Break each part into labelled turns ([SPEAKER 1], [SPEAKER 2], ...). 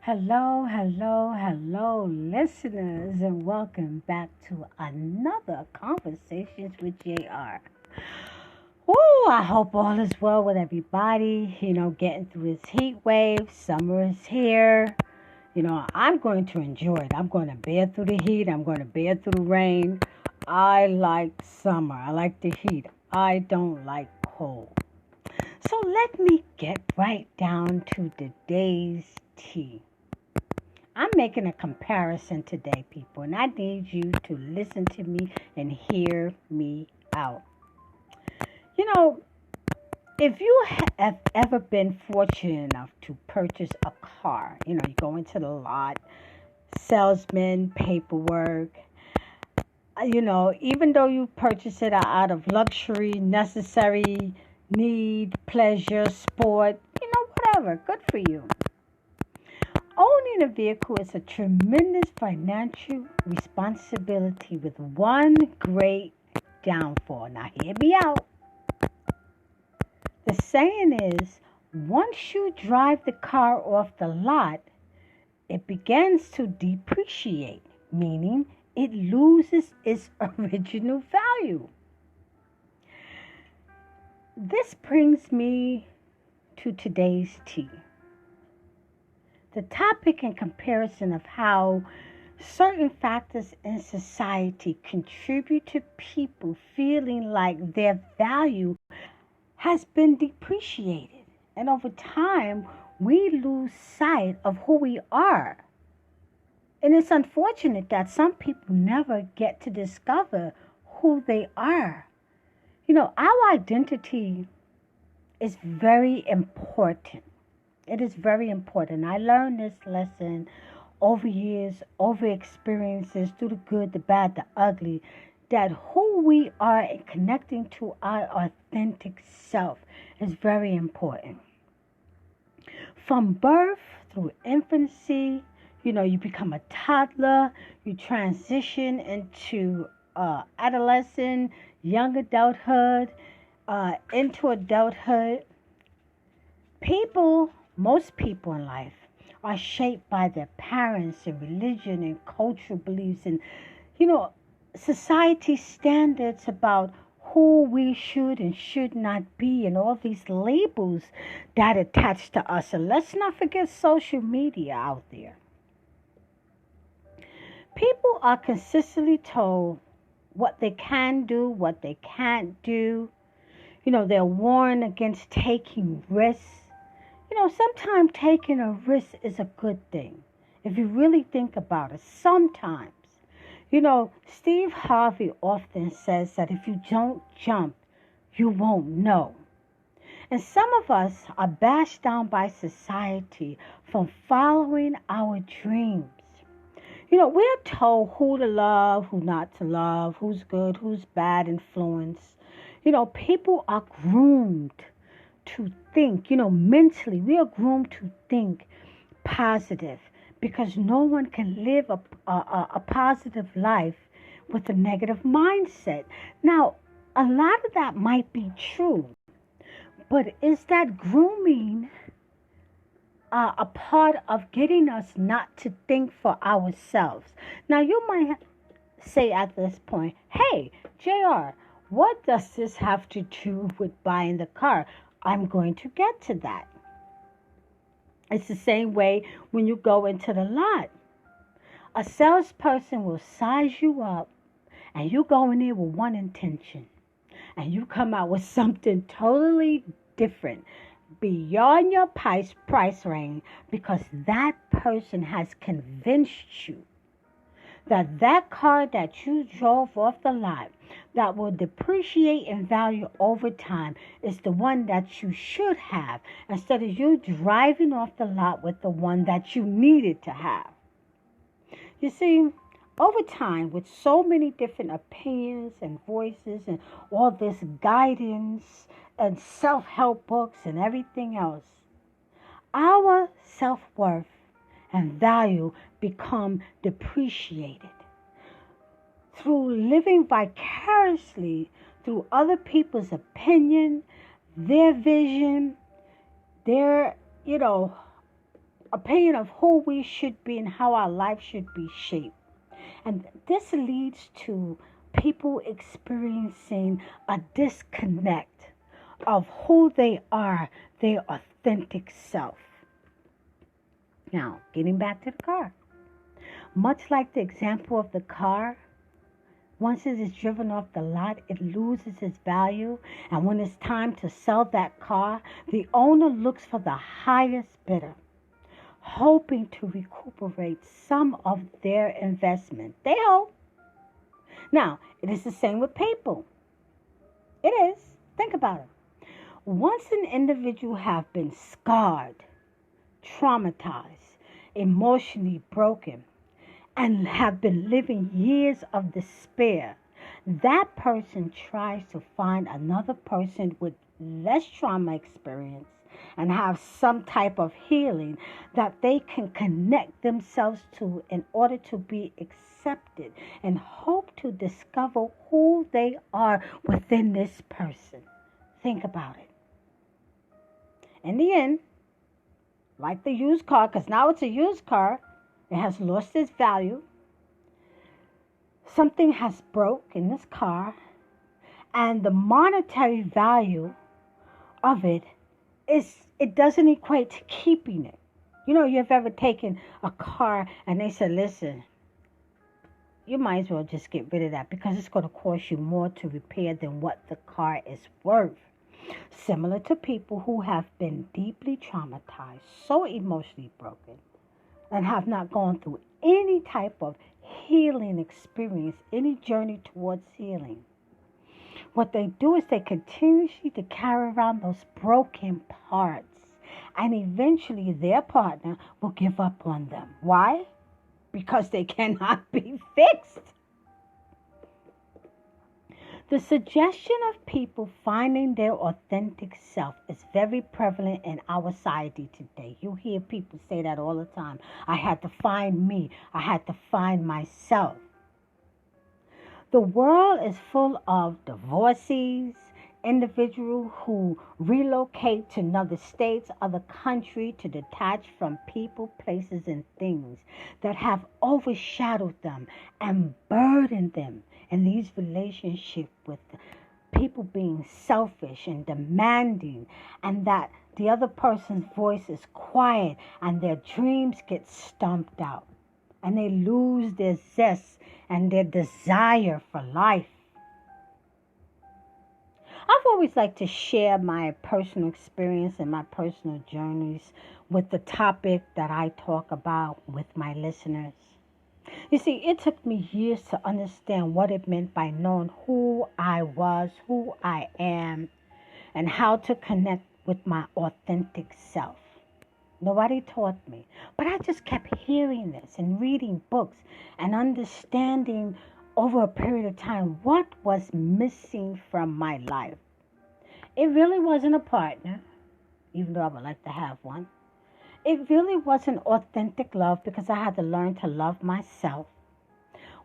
[SPEAKER 1] Hello, hello, hello, listeners, and welcome back to another Conversations with JR. Oh, I hope all is well with everybody. Getting through this heat wave. Summer is here. I'm going to enjoy it. I'm going to bear through the heat. I'm going to bear through the rain. I like summer. I like the heat. I don't like cold. So let me get right down to today's tea. I'm making a comparison today, people, and I need you to listen to me and hear me out. You know, if you have ever been fortunate enough to purchase a car, you go into the lot, salesman, paperwork, even though you purchase it out of luxury, necessary, need, pleasure, sport, whatever, good for you. Owning a vehicle is a tremendous financial responsibility with one great downfall. Now, hear me out. The saying is, once you drive the car off the lot, it begins to depreciate, meaning it loses its original value. This brings me to today's tea. The topic and comparison of how certain factors in society contribute to people feeling like their value has been depreciated. And over time, we lose sight of who we are. And it's unfortunate that some people never get to discover who they are. Our identity is very important. It is very important. I learned this lesson over years, over experiences, through the good, the bad, the ugly, that who we are and connecting to our authentic self is very important. From birth through infancy, you become a toddler, you transition into adolescent, young adulthood, into adulthood. Most people in life are shaped by their parents and religion and cultural beliefs and, society standards about who we should and should not be and all these labels that attach to us. And let's not forget social media out there. People are consistently told what they can do, what they can't do. They're warned against taking risks. Sometimes taking a risk is a good thing. If you really think about it, sometimes. Steve Harvey often says that if you don't jump, you won't know. And some of us are bashed down by society from following our dreams. We're told who to love, who not to love, who's good, who's bad influence. People are groomed to think, mentally, we are groomed to think positive because no one can live a positive life with a negative mindset. Now, a lot of that might be true, but is that grooming a part of getting us not to think for ourselves? Now, you might say at this point, hey, JR, what does this have to do with buying the car? I'm going to get to that. It's the same way when you go into the lot. A salesperson will size you up and you go in there with one intention and you come out with something totally different beyond your price range because that person has convinced you that car that you drove off the lot that will depreciate in value over time is the one that you should have instead of you driving off the lot with the one that you needed to have. You see, over time, with so many different opinions and voices and all this guidance and self-help books and everything else, our self-worth and value become depreciated. Through living vicariously through other people's opinion, their vision, their, opinion of who we should be and how our life should be shaped. And this leads to people experiencing a disconnect of who they are, their authentic self. Now, getting back to the car. Much like the example of the car, once it is driven off the lot, it loses its value. And when it's time to sell that car, the owner looks for the highest bidder, hoping to recuperate some of their investment. They hope. Now, it is the same with people. It is. Think about it. Once an individual have been scarred, traumatized, emotionally broken, and have been living years of despair, that person tries to find another person with less trauma experience and have some type of healing that they can connect themselves to in order to be accepted, and hope to discover who they are within this person. Think about it. In the end, like the used car, because now it's a used car, it has lost its value. Something has broke in this car, and the monetary value of it doesn't equate to keeping it. You know, you've ever taken a car and they said, listen, you might as well just get rid of that because it's going to cost you more to repair than what the car is worth. Similar to people who have been deeply traumatized, so emotionally broken, and have not gone through any type of healing experience, any journey towards healing. What they do is they continuously to carry around those broken parts, and eventually their partner will give up on them. Why? Because they cannot be fixed. The suggestion of people finding their authentic self is very prevalent in our society today. You hear people say that all the time. I had to find me. I had to find myself. The world is full of divorcees, individuals who relocate to another states, other country to detach from people, places, and things that have overshadowed them and burdened them in these relationships, with people being selfish and demanding, and that the other person's voice is quiet and their dreams get stomped out and they lose their zest and their desire for life. I've always liked to share my personal experience and my personal journeys with the topic that I talk about with my listeners. You see, it took me years to understand what it meant by knowing who I was, who I am, and how to connect with my authentic self. Nobody taught me, but I just kept hearing this and reading books and understanding over a period of time what was missing from my life. It really wasn't a partner, even though I would like to have one. It really wasn't authentic love because I had to learn to love myself.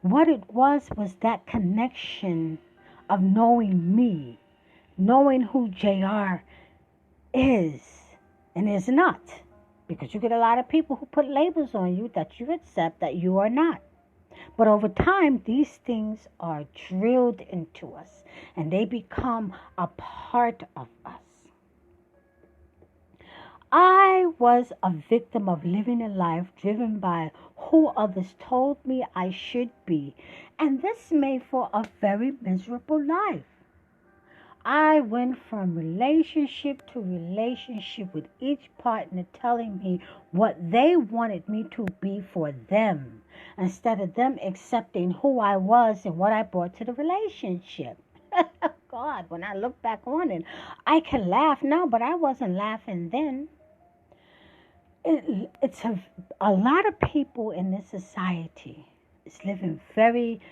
[SPEAKER 1] What it was that connection of knowing me, knowing who JR is and is not. Because you get a lot of people who put labels on you that you accept that you are not. But over time, these things are drilled into us and they become a part of us. I was a victim of living a life driven by who others told me I should be, and this made for a very miserable life. I went from relationship to relationship with each partner telling me what they wanted me to be for them, instead of them accepting who I was and what I brought to the relationship. God, when I look back on it, I can laugh now, but I wasn't laughing then. It's a lot of people in this society is living very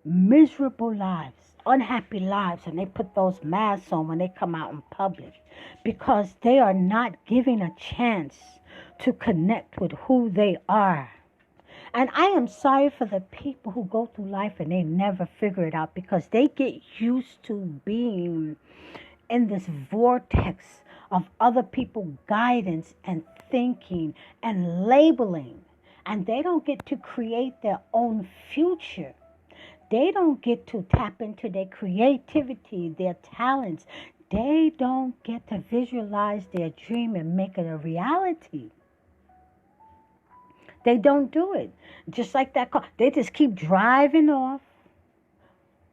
[SPEAKER 1] miserable lives, unhappy lives, and they put those masks on when they come out in public because they are not giving a chance to connect with who they are. And I am sorry for the people who go through life and they never figure it out because they get used to being in this vortex of other people's guidance and thinking and labeling. And they don't get to create their own future. They don't get to tap into their creativity, their talents. They don't get to visualize their dream and make it a reality. They don't do it. Just like that car. They just keep driving off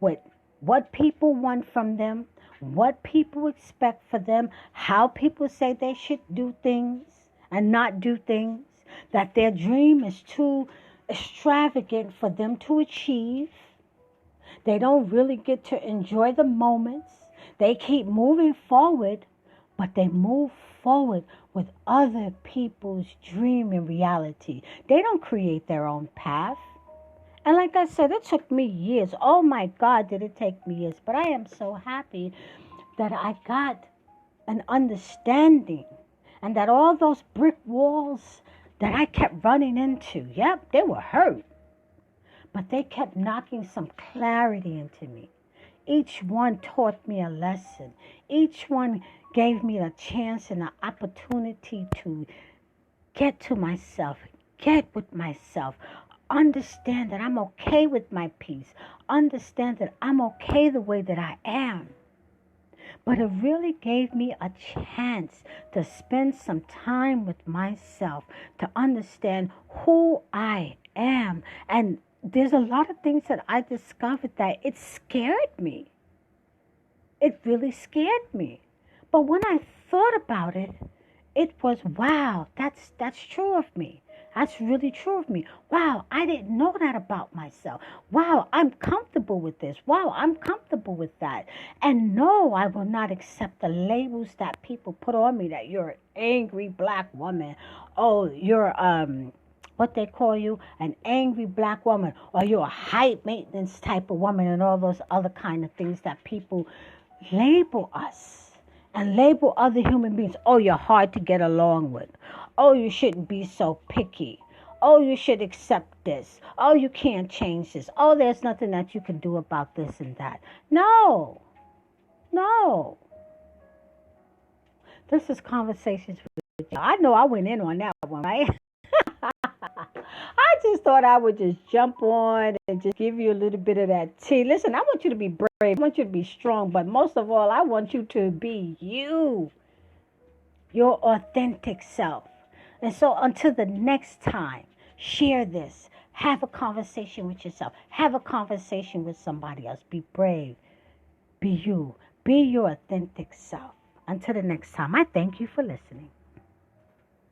[SPEAKER 1] with what people want from them, what people expect for them, how people say they should do things and not do things, that their dream is too extravagant for them to achieve. They don't really get to enjoy the moments. They keep moving forward, but they move forward with other people's dream and reality. They don't create their own path. And like I said, it took me years. Oh my God, did it take me years. But I am so happy that I got an understanding and that all those brick walls that I kept running into, yep, they were hurt. But they kept knocking some clarity into me. Each one taught me a lesson. Each one gave me a chance and an opportunity to get to myself, get with myself, understand that I'm okay with my peace, understand that I'm okay the way that I am. But it really gave me a chance to spend some time with myself, to understand who I am. And there's a lot of things that I discovered that it scared me. It really scared me. But when I thought about it, it was, wow, that's true of me. That's really true of me. Wow, I didn't know that about myself. Wow, I'm comfortable with this. Wow, I'm comfortable with that. And no, I will not accept the labels that people put on me, that you're an angry black woman. Oh, you're what they call you, an angry black woman, or you're a high maintenance type of woman, and all those other kind of things that people label us and label other human beings. Oh, you're hard to get along with. Oh, you shouldn't be so picky. Oh, you should accept this. Oh, you can't change this. Oh, there's nothing that you can do about this and that. No. This is Conversations with you. I know I went in on that one, right? I just thought I would just jump on and just give you a little bit of that tea. Listen, I want you to be brave. I want you to be strong. But most of all, I want you to be you, your authentic self. And so until the next time, share this. Have a conversation with yourself. Have a conversation with somebody else. Be brave. Be you. Be your authentic self. Until the next time, I thank you for listening.